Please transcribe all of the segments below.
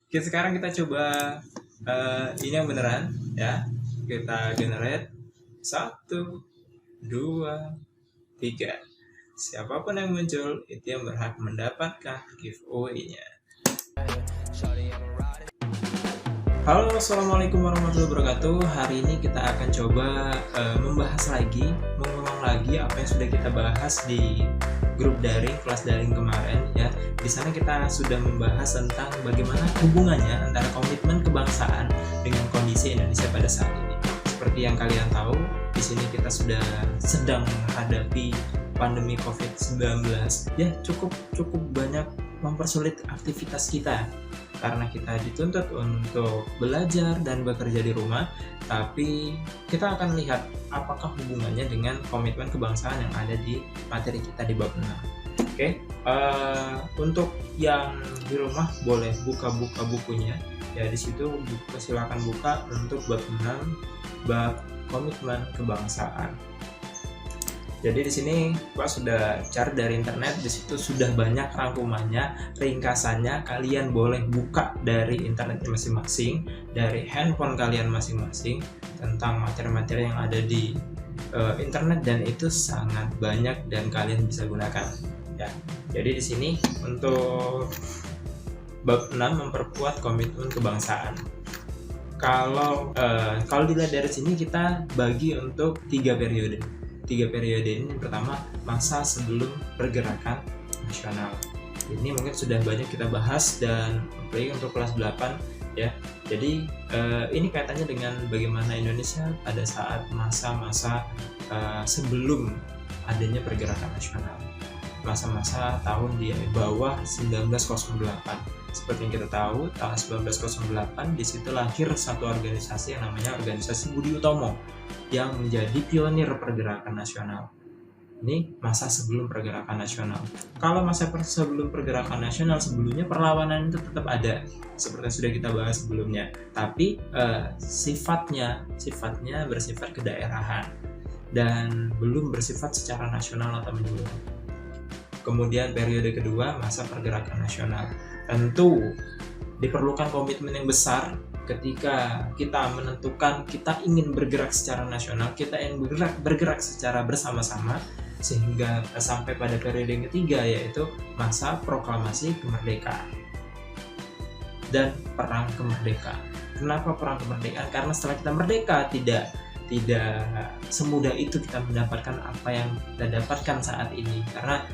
Oke, sekarang kita coba ini yang beneran ya. Kita generate 1, 2, 3. Siapapun yang muncul itu yang berhak mendapatkan giveaway-nya. Halo, assalamualaikum warahmatullahi wabarakatuh. Hari ini kita akan coba mengulang lagi apa yang sudah kita bahas di grup daring, kelas daring kemarin ya. Di sana kita sudah membahas tentang bagaimana hubungannya antara komitmen kebangsaan dengan kondisi Indonesia pada saat ini. Seperti yang kalian tahu, di sini kita sudah sedang menghadapi pandemi COVID-19 ya, cukup banyak mempersulit aktivitas kita karena kita dituntut untuk belajar dan bekerja di rumah. Tapi kita akan lihat apakah hubungannya dengan komitmen kebangsaan yang ada di materi kita di bab 6. Oke, untuk yang di rumah boleh buka bukunya ya, di situ silakan buka untuk bab 6, bab komitmen kebangsaan. Jadi di sini Pak sudah cari dari internet, di situ sudah banyak rangkumannya, ringkasannya. Kalian boleh buka dari internet masing-masing, dari handphone kalian masing-masing tentang materi-materi yang ada di internet, dan itu sangat banyak dan kalian bisa gunakan. Ya. Jadi di sini untuk bab 6 memperkuat komitmen kebangsaan. Kalau dilihat dari sini kita bagi untuk 3 periode. 3 periode ini, yang pertama masa sebelum pergerakan nasional. Ini mungkin sudah banyak kita bahas dan apalagi untuk kelas 8 ya. Jadi ini kaitannya dengan bagaimana Indonesia pada saat masa-masa sebelum adanya pergerakan nasional. Masa-masa tahun di bawah 1908. Seperti yang kita tahu, tahun 1908 di situ lahir satu organisasi yang namanya Organisasi Budi Utomo yang menjadi pionir pergerakan nasional. Ini masa sebelum pergerakan nasional. Kalau masa sebelum pergerakan nasional, sebelumnya perlawanan itu tetap ada, seperti yang sudah kita bahas sebelumnya. Tapi sifatnya bersifat kedaerahan dan belum bersifat secara nasional atau menyeluruh. Kemudian periode kedua, masa pergerakan nasional. Tentu diperlukan komitmen yang besar ketika kita menentukan kita ingin bergerak secara nasional, kita ingin bergerak secara bersama-sama, sehingga sampai pada periode yang ketiga, yaitu masa proklamasi kemerdekaan dan perang kemerdekaan. Kenapa perang kemerdekaan? Karena setelah kita merdeka, tidak semudah itu kita mendapatkan apa yang kita dapatkan saat ini, karena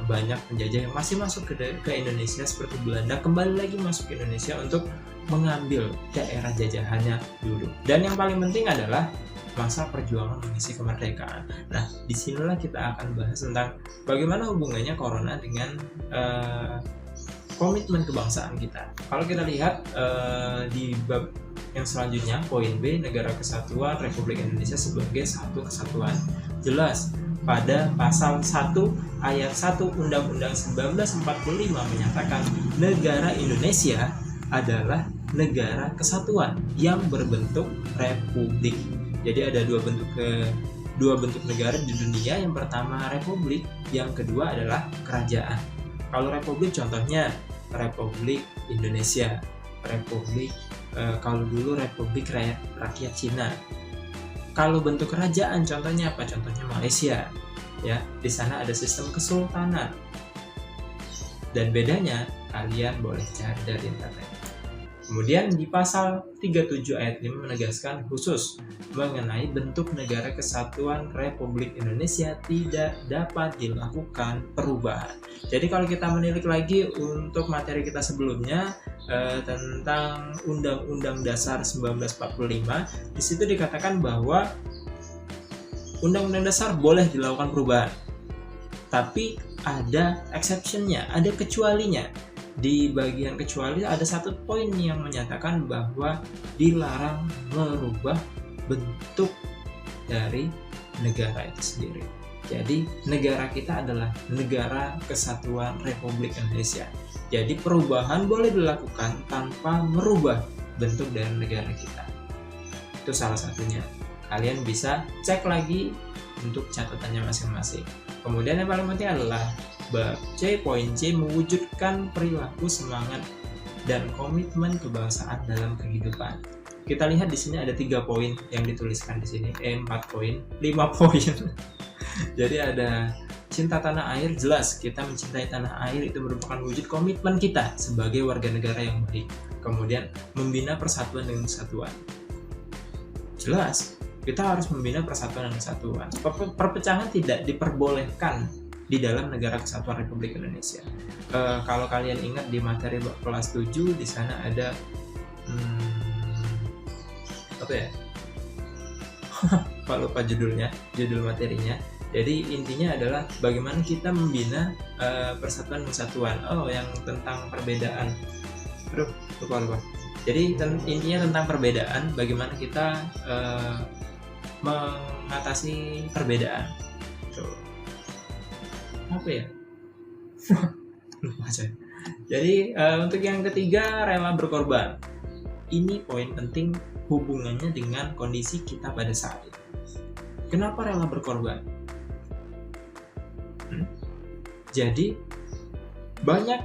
banyak penjajah yang masih masuk ke Indonesia seperti Belanda kembali lagi masuk ke Indonesia untuk mengambil daerah jajahannya dulu. Dan yang paling penting adalah masa perjuangan mengisi kemerdekaan. Nah, disinilah kita akan bahas tentang bagaimana hubungannya corona dengan komitmen kebangsaan kita. Kalau kita lihat di bab yang selanjutnya, poin B, Negara Kesatuan Republik Indonesia sebagai satu kesatuan, jelas pada pasal 1 ayat 1 Undang-Undang 1945 menyatakan negara Indonesia adalah negara kesatuan yang berbentuk republik. Jadi ada dua bentuk negara di dunia. Yang pertama republik, yang kedua adalah kerajaan. Kalau republik contohnya Republik Indonesia, kalau dulu Republik Rakyat Cina. Kalau bentuk kerajaan contohnya apa? Contohnya Malaysia. Ya, di sana ada sistem kesultanan. Dan bedanya kalian boleh cari dari internet. Kemudian di pasal 37 ayat 5 menegaskan khusus mengenai bentuk negara kesatuan Republik Indonesia tidak dapat dilakukan perubahan. Jadi kalau kita menilik lagi untuk materi kita sebelumnya tentang Undang-Undang Dasar 1945, di situ dikatakan bahwa Undang-Undang Dasar boleh dilakukan perubahan, tapi ada exception-nya, ada kecualinya. Di bagian kecuali ada satu poin yang menyatakan bahwa dilarang merubah bentuk dari negara itu sendiri. Jadi negara kita adalah Negara Kesatuan Republik Indonesia. Jadi perubahan boleh dilakukan tanpa merubah bentuk dari negara kita. Itu salah satunya. Kalian bisa cek lagi untuk catatannya masing-masing. Kemudian yang paling penting adalah bab C, poin C, mewujudkan perilaku semangat dan komitmen kebangsaan dalam kehidupan. Kita lihat di sini ada 3 poin yang dituliskan di sini, 4 poin, 5 poin. Jadi ada cinta tanah air, jelas kita mencintai tanah air itu merupakan wujud komitmen kita sebagai warga negara yang baik. Kemudian membina persatuan dan kesatuan. Jelas kita harus membina persatuan dan kesatuan. Perpecahan tidak diperbolehkan di dalam negara kesatuan Republik Indonesia. Kalau kalian ingat di materi kelas 7 di sana ada apa ya? Lupa judul materinya. Jadi intinya adalah bagaimana kita membina persatuan dan kesatuan. Yang tentang perbedaan. Lupa. Jadi intinya tentang perbedaan, bagaimana kita mengatasi perbedaan. Apa ya? Lupa saya. Jadi untuk yang ketiga, rela berkorban. Ini poin penting hubungannya dengan kondisi kita pada saat itu. Kenapa rela berkorban? Jadi banyak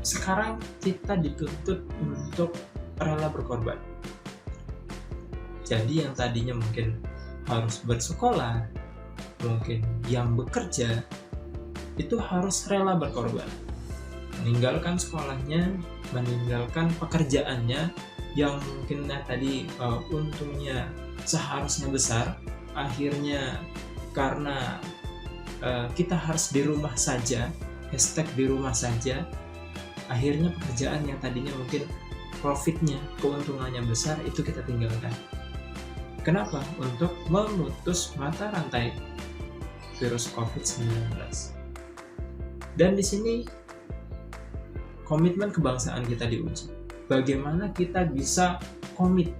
sekarang kita dituntut untuk rela berkorban. Jadi yang tadinya mungkin harus bersekolah, mungkin yang bekerja, itu harus rela berkorban. Meninggalkan sekolahnya, meninggalkan pekerjaannya yang mungkin tadi untungnya seharusnya besar, akhirnya karena kita harus di rumah saja, #di rumah saja, akhirnya pekerjaan yang tadinya mungkin profitnya, keuntungannya besar, itu kita tinggalkan. Kenapa? Untuk memutus mata rantai virus COVID-19. Dan di sini komitmen kebangsaan kita diuji. Bagaimana kita bisa komit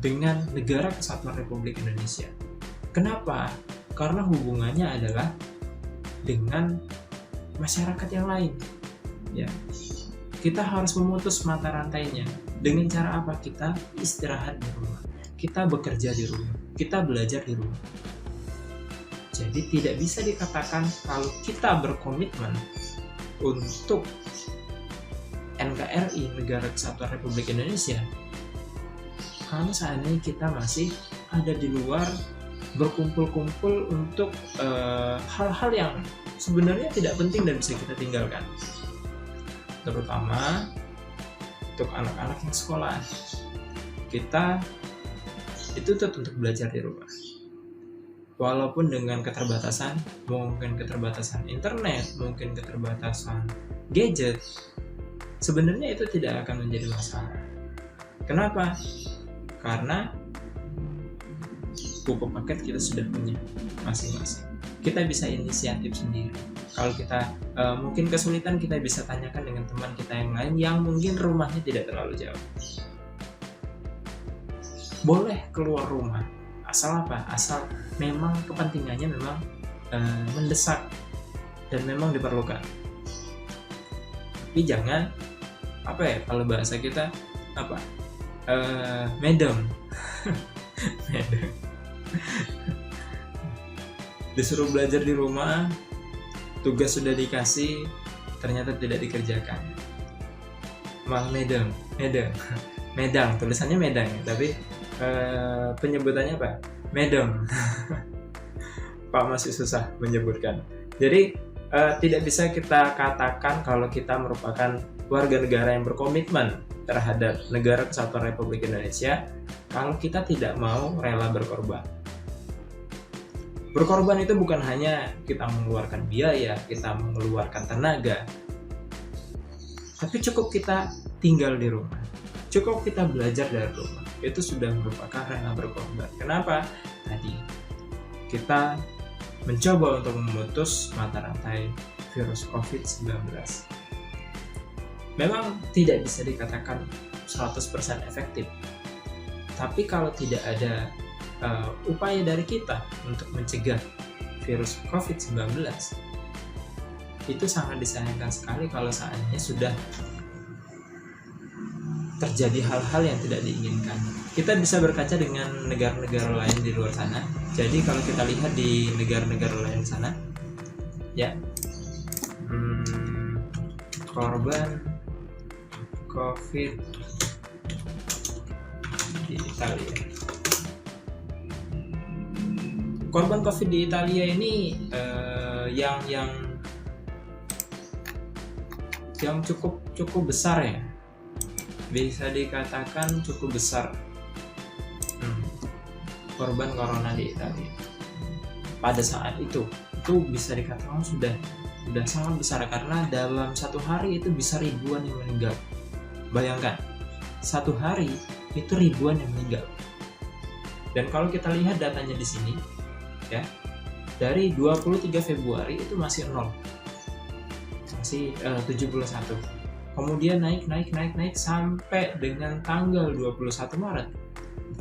dengan negara kesatuan Republik Indonesia. Kenapa? Karena hubungannya adalah dengan masyarakat yang lain. Ya, kita harus memutus mata rantainya. Dengan cara apa? Kita istirahat di rumah, kita bekerja di rumah, kita belajar di rumah. Jadi tidak bisa dikatakan kalau kita berkomitmen untuk NKRI, Negara Kesatuan Republik Indonesia, kalau seandainya kita masih ada di luar berkumpul-kumpul untuk hal-hal yang sebenarnya tidak penting dan bisa kita tinggalkan, terutama untuk anak-anak yang sekolah. Kita dituntut untuk belajar di rumah, walaupun dengan keterbatasan, mungkin keterbatasan internet, mungkin keterbatasan gadget. Sebenarnya itu tidak akan menjadi masalah. Kenapa? Karena buku paket kita sudah punya masing-masing. Kita bisa inisiatif sendiri. Kalau kita mungkin kesulitan, kita bisa tanyakan dengan teman kita yang lain yang mungkin rumahnya tidak terlalu jauh. Boleh keluar rumah, asal apa? Asal memang kepentingannya memang mendesak dan memang diperlukan. Tapi jangan kalau bahasa kita medem. Medem. Disuruh belajar di rumah, tugas sudah dikasih, ternyata tidak dikerjakan. Malah medang, tulisannya medang, tapi penyebutannya apa? Medem. Pak masih susah menyebutkan. Jadi tidak bisa kita katakan kalau kita merupakan warga negara yang berkomitmen terhadap Negara Kesatuan Republik Indonesia kalau kita tidak mau rela berkorban. Berkorban itu bukan hanya kita mengeluarkan biaya, kita mengeluarkan tenaga, tapi cukup kita tinggal di rumah, cukup kita belajar dari rumah, itu sudah merupakan rela berkorban. Kenapa? Tadi kita mencoba untuk memutus mata rantai virus COVID-19. Memang tidak bisa dikatakan 100% efektif, tapi kalau tidak ada upaya dari kita untuk mencegah virus COVID-19, itu sangat disayangkan sekali kalau seandainya sudah terjadi hal-hal yang tidak diinginkan. Kita bisa berkaca dengan negara-negara lain di luar sana. Jadi kalau kita lihat di negara-negara lain sana, COVID di Italia. Korban COVID di Italia ini yang cukup besar ya, bisa dikatakan cukup besar. Korban corona di Italia pada saat itu bisa dikatakan sudah sangat besar, karena dalam satu hari itu bisa ribuan yang meninggal. Bayangkan, satu hari itu ribuan yang meninggal. Dan kalau kita lihat datanya di sini ya, dari 23 Februari itu masih 0, masih 71. Kemudian naik sampai dengan tanggal 21 Maret.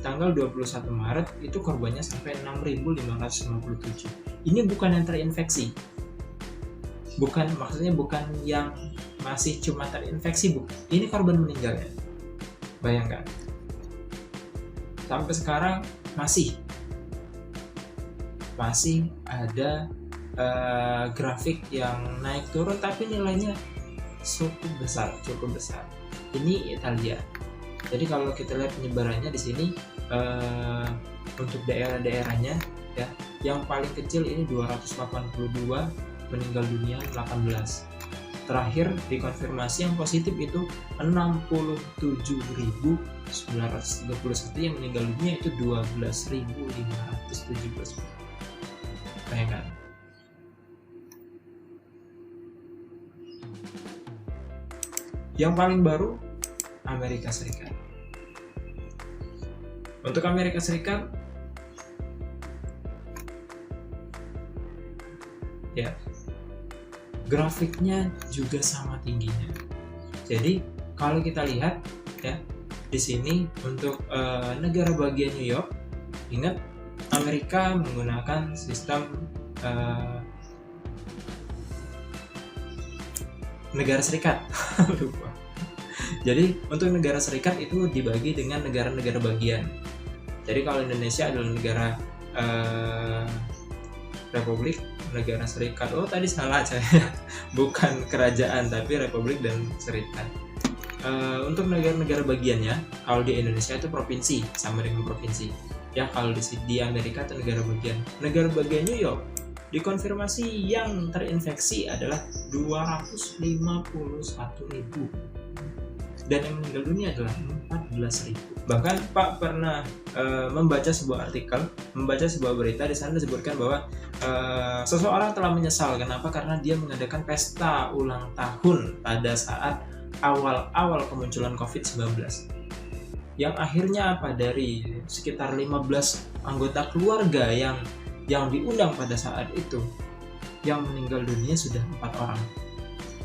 Tanggal 21 Maret itu korbannya sampai 6.557. Ini bukan yang terinfeksi. Maksudnya bukan yang masih cuma terinfeksi, ini korban meninggal ya. Bayangkan. Sampai sekarang masih ada grafik yang naik turun, tapi nilainya cukup besar. Ini Italia. Jadi kalau kita lihat penyebarannya di sini untuk daerah-daerahnya ya, yang paling kecil ini 282, meninggal dunia 18. Terakhir dikonfirmasi yang positif itu 67.931, yang meninggal dunia itu 12.517. Bayangkan. Yang paling baru Amerika Serikat. Untuk Amerika Serikat ya, grafiknya juga sama tingginya. Jadi kalau kita lihat ya, di sini untuk negara bagian New York, ingat Amerika menggunakan sistem negara serikat. Lupa. Jadi untuk negara serikat itu dibagi dengan negara-negara bagian. Jadi kalau Indonesia adalah negara republik, negara serikat. Oh tadi salah saya, bukan kerajaan tapi republik dan serikat. Untuk negara-negara bagiannya, kalau di Indonesia itu provinsi, sama dengan provinsi. Ya kalau di Amerika itu negara bagian. Negara bagian New York dikonfirmasi yang terinfeksi adalah 251.000. Dan yang meninggal dunia adalah 14.000. Bahkan Pak pernah membaca sebuah berita, di sana disebutkan bahwa seseorang telah menyesal. Kenapa? Karena dia mengadakan pesta ulang tahun pada saat awal-awal kemunculan COVID-19. Yang akhirnya apa? Dari sekitar 15 anggota keluarga yang diundang pada saat itu, yang meninggal dunia sudah 4 orang.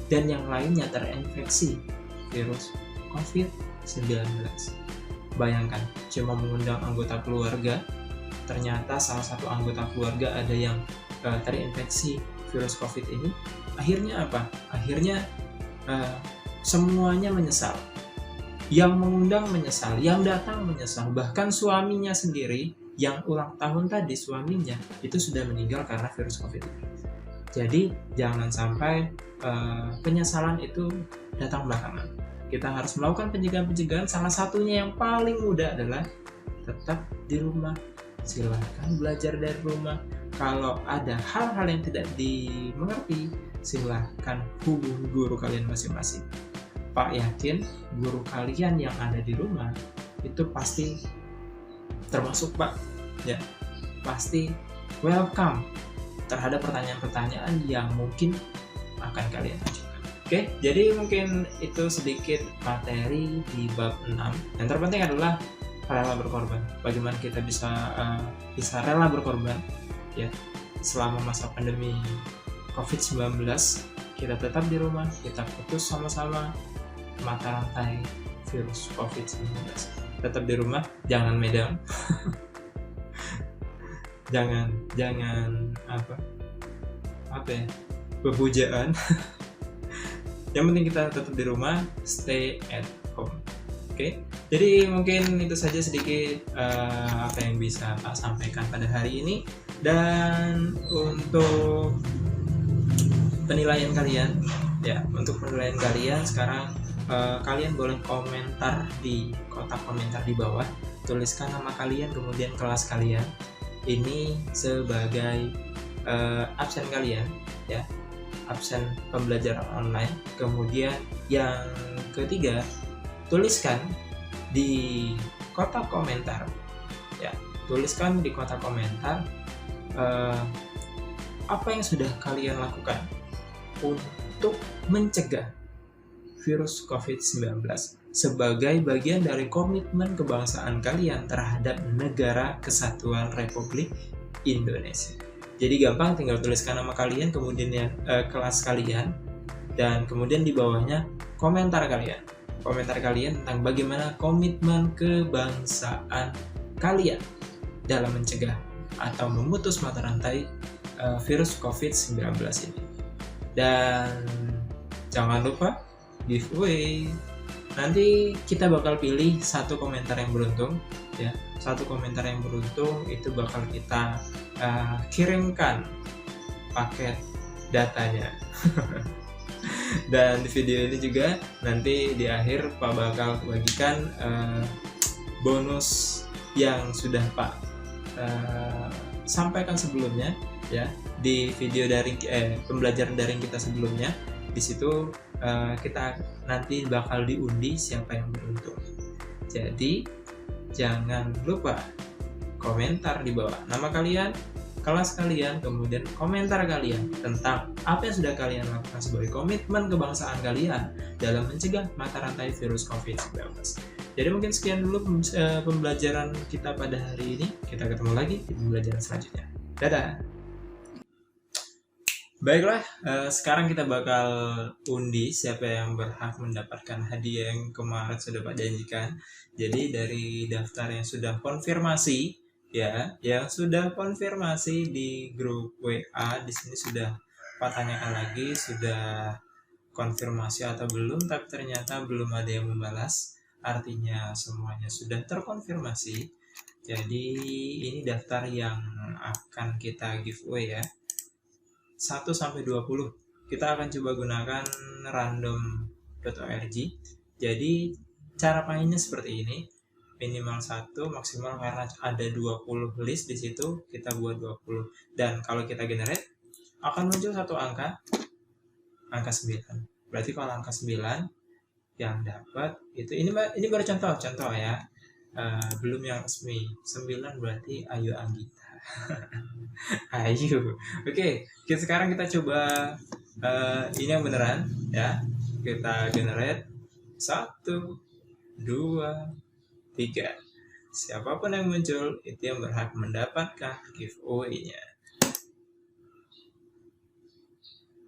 Dan yang lainnya terinfeksi virus COVID-19. Bayangkan, cuma mengundang anggota keluarga, ternyata salah satu anggota keluarga ada yang terinfeksi virus COVID ini. Akhirnya apa? Akhirnya semuanya menyesal. Yang mengundang menyesal, yang datang menyesal. Bahkan suaminya sendiri yang ulang tahun tadi, suaminya itu sudah meninggal karena virus COVID ini. Jadi jangan sampai penyesalan itu datang belakangan. Kita harus melakukan pencegahan. Salah satunya yang paling mudah adalah tetap di rumah. Silahkan belajar dari rumah. Kalau ada hal-hal yang tidak dimengerti, silahkan hubungi guru kalian masing-masing. Pak yakin guru kalian yang ada di rumah itu pasti termasuk Pak ya, pasti welcome terhadap pertanyaan-pertanyaan yang mungkin akan kalian ajukan. Oke, jadi mungkin itu sedikit materi di bab 6. Yang terpenting adalah rela berkorban. Bagaimana kita bisa rela berkorban ya selama masa pandemi COVID-19. Kita tetap di rumah, kita putus sama-sama mata rantai virus COVID-19. Tetap di rumah, jangan medang. jangan apa ya, bebujaan. Yang penting kita tetap di rumah, stay at home. Oke, jadi mungkin itu saja sedikit apa yang bisa Pak sampaikan pada hari ini. Dan untuk penilaian kalian, ya, untuk penilaian kalian sekarang kalian boleh komentar di kotak komentar di bawah, tuliskan nama kalian kemudian kelas kalian. Ini sebagai absen kalian ya, absen pembelajaran online. Kemudian yang ketiga, tuliskan di kotak komentar ya, tuliskan di kotak komentar apa yang sudah kalian lakukan untuk mencegah virus COVID-19 sebagai bagian dari komitmen kebangsaan kalian terhadap Negara Kesatuan Republik Indonesia. Jadi gampang, tinggal tuliskan nama kalian, kemudian kelas kalian, dan kemudian di bawahnya komentar kalian. Komentar kalian tentang bagaimana komitmen kebangsaan kalian dalam mencegah atau memutus mata rantai virus COVID-19 ini. Dan jangan lupa giveaway. Nanti kita bakal pilih satu komentar yang beruntung ya. Satu komentar yang beruntung itu bakal kita kirimkan paket datanya. Dan di video ini juga nanti di akhir Pak bakal bagikan bonus yang sudah Pak sampaikan sebelumnya ya, di video daring pembelajaran daring kita sebelumnya. Di situ kita nanti bakal diundi siapa yang beruntung. Jadi jangan lupa komentar di bawah nama kalian, kelas kalian, kemudian komentar kalian tentang apa yang sudah kalian lakukan sebagai komitmen kebangsaan kalian dalam mencegah mata rantai virus COVID-19. Jadi mungkin sekian dulu pembelajaran kita pada hari ini. Kita ketemu lagi di pembelajaran selanjutnya. Dadah! Baiklah, sekarang kita bakal undi siapa yang berhak mendapatkan hadiah yang kemarin sudah Pak janjikan. Jadi dari daftar yang sudah konfirmasi ya, yang sudah konfirmasi di grup WA, di sini sudah Pak tanyakan lagi sudah konfirmasi atau belum, tapi ternyata belum ada yang membalas. Artinya semuanya sudah terkonfirmasi. Jadi ini daftar yang akan kita giveaway ya. 1-20 kita akan coba gunakan random.org. Jadi cara mainnya seperti ini, minimal 1, maksimal karena ada 20 list di situ, kita buat 20. Dan kalau kita generate akan muncul satu angka 9. Berarti kalau angka 9 yang dapat itu, ini baru contoh ya, belum yang resmi. 9 berarti Ayu Anggita. Ayo, oke. Sekarang kita coba ini yang beneran ya. Kita generate 1, 2, 3. Siapapun yang muncul itu yang berhak mendapatkan giveaway-nya.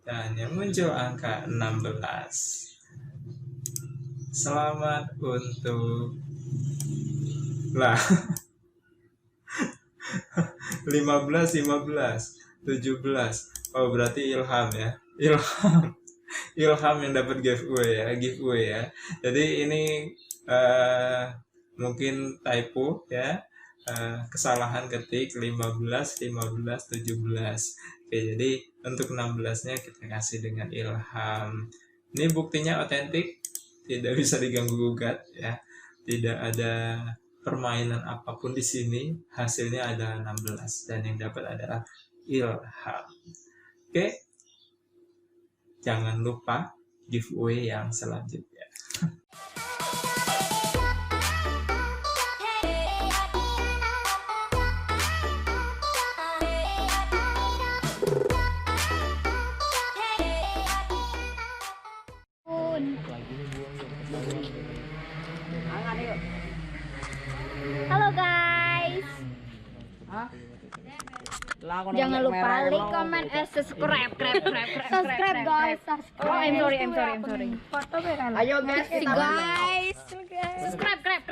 Dan yang muncul angka 16. Selamat untuk 15, 17. Oh, berarti Ilham ya. Ilham yang dapat giveaway ya. Jadi ini mungkin typo ya. Kesalahan ketik 15, 17. Oke, jadi untuk 16-nya kita kasih dengan Ilham. Ini buktinya otentik, tidak bisa diganggu gugat ya. Tidak ada permainan apapun di sini, hasilnya ada 16 dan yang dapat adalah Ilham. Oke. Jangan lupa giveaway yang selanjutnya. Halo guys. Jangan lupa like, comment, subscribe guys. Subscribe. Oh, I'm sorry. Ayo guys, Subscribe.